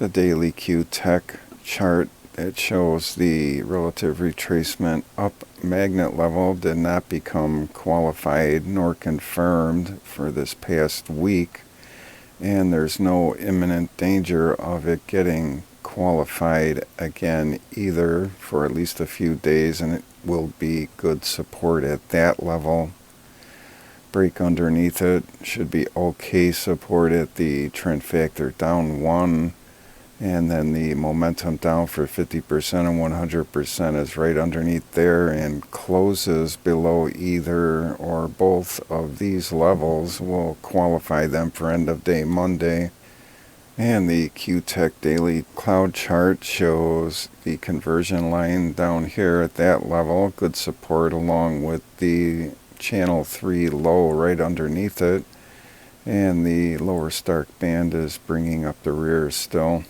the daily Qtec chart that shows the relative retracement up magnet level did not become qualified nor confirmed for this past week, and there's no imminent danger of it getting qualified again either for at least a few days, and it will be good support at that level. Break underneath it should be okay support at the trend factor down 1, and then the momentum down for 50% and 100% is right underneath there and closes below either or both of these levels will qualify them for end of day Monday. And the Qtec daily cloud chart shows the conversion line down here at that level, good support along with the channel 3 low right underneath it, and the lower Stark band is bringing up the rear still.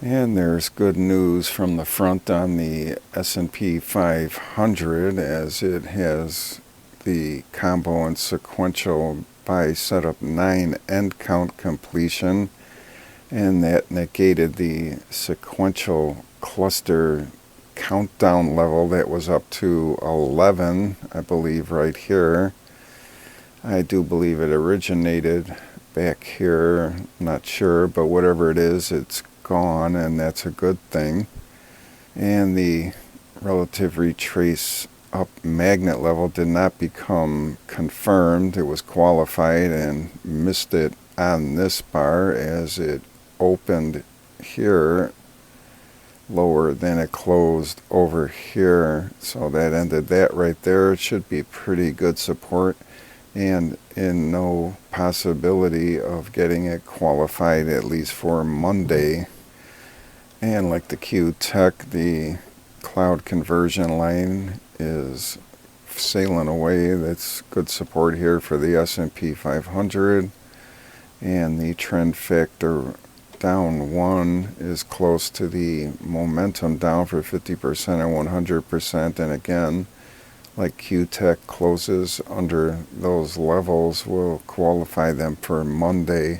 And there's good news from the front on the S&P 500 as it has the combo and sequential buy setup 9 end count completion, and that negated the sequential cluster countdown level that was up to 11, I believe, right here. I do believe it originated back here, not sure, but whatever it is, it's gone, and that's a good thing. And the relative retrace up magnet level did not become confirmed. It was qualified and missed it on this bar as it opened here lower than it closed over here, so that ended that right there. It should be pretty good support and in no possibility of getting it qualified at least for Monday. And like the Qtec, the cloud conversion line is sailing away. That's good support here for the S&P 500, and the trend factor down 1 is close to the momentum down for 50% and 100%, and again, like Qtec closes under those levels, will qualify them for Monday.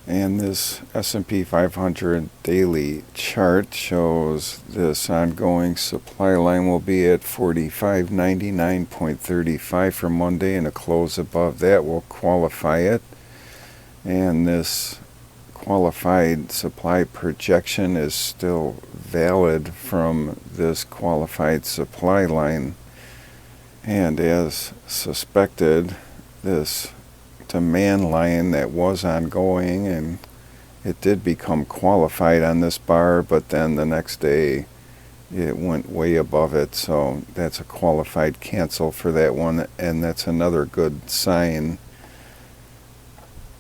And this S&P 500 daily chart shows this ongoing supply line will be at 45.99.35 for Monday, and a close above that will qualify it. And this qualified supply projection is still valid from this qualified supply line. And as suspected, this demand line that was ongoing, and it did become qualified on this bar, but then the next day it went way above it, so that's a qualified cancel for that one, and that's another good sign.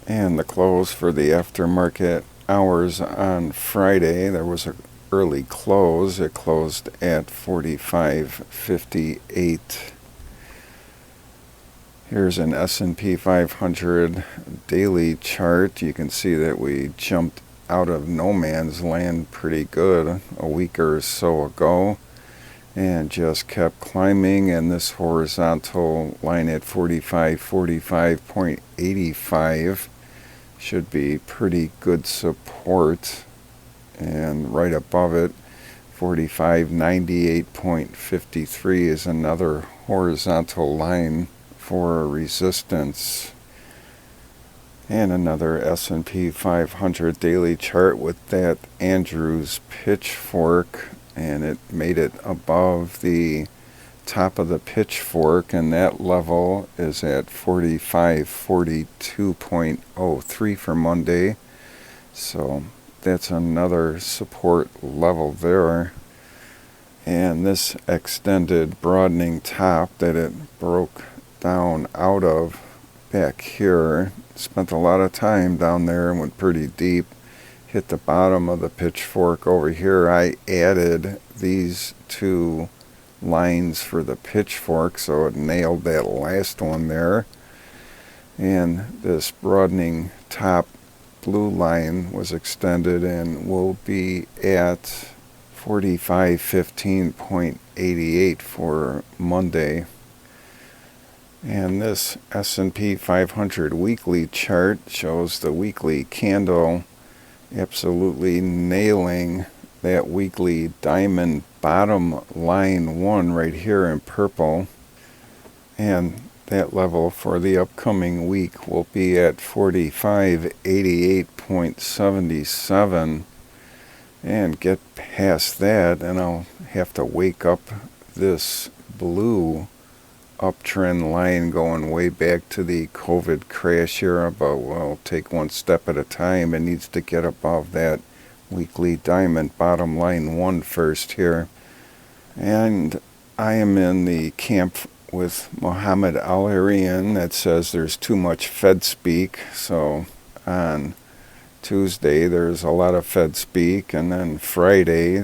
And the close for the aftermarket hours on Friday, there was an early close. It closed at 45.58. Here's an S&P 500 daily chart. You can see that we jumped out of no man's land pretty good a week or so ago and just kept climbing, and this horizontal line at 45.85 should be pretty good support, and right above it 45.98.53 is another horizontal line for resistance. And another S&P 500 daily chart with that Andrews pitchfork, and it made it above the top of the pitchfork, and that level is at 45.42.03 for Monday, so that's another support level there. And this extended broadening top that it broke down out of back here, spent a lot of time down there and went pretty deep, hit the bottom of the pitchfork over here. I added these two lines for the pitchfork, so it nailed that last one there, and this broadening top blue line was extended and will be at 45.15.88 for Monday. And this S&P 500 weekly chart shows the weekly candle absolutely nailing that weekly diamond bottom line 1 right here in purple. And that level for the upcoming week will be at 4588.77. And get past that, and I'll have to wake up this blue uptrend line going way back to the COVID crash era, but we'll take one step at a time. It needs to get above that weekly diamond bottom line 1 first here. And I am in the camp with Mohammed Al-Arian that says there's too much Fed speak. So on Tuesday there's a lot of Fed speak, and then Friday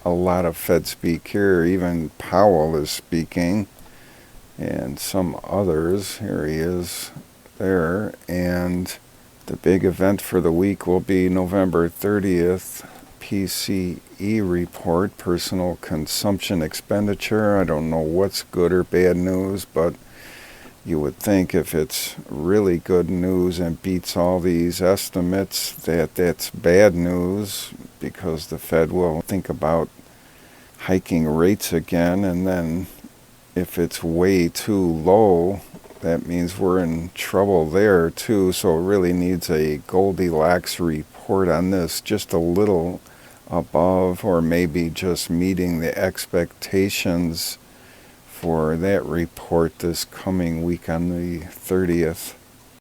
a lot of Fed speak here. Even Powell is speaking, and some others. Here he is there. And the big event for the week will be November 30th, PCE report, personal consumption expenditure. I don't know what's good or bad news, but you would think if it's really good news and beats all these estimates that that's bad news, because the Fed will think about hiking rates again. And then if it's way too low, that means we're in trouble there too. So it really needs a Goldilocks report on this, just a little above or maybe just meeting the expectations for that report this coming week on the 30th.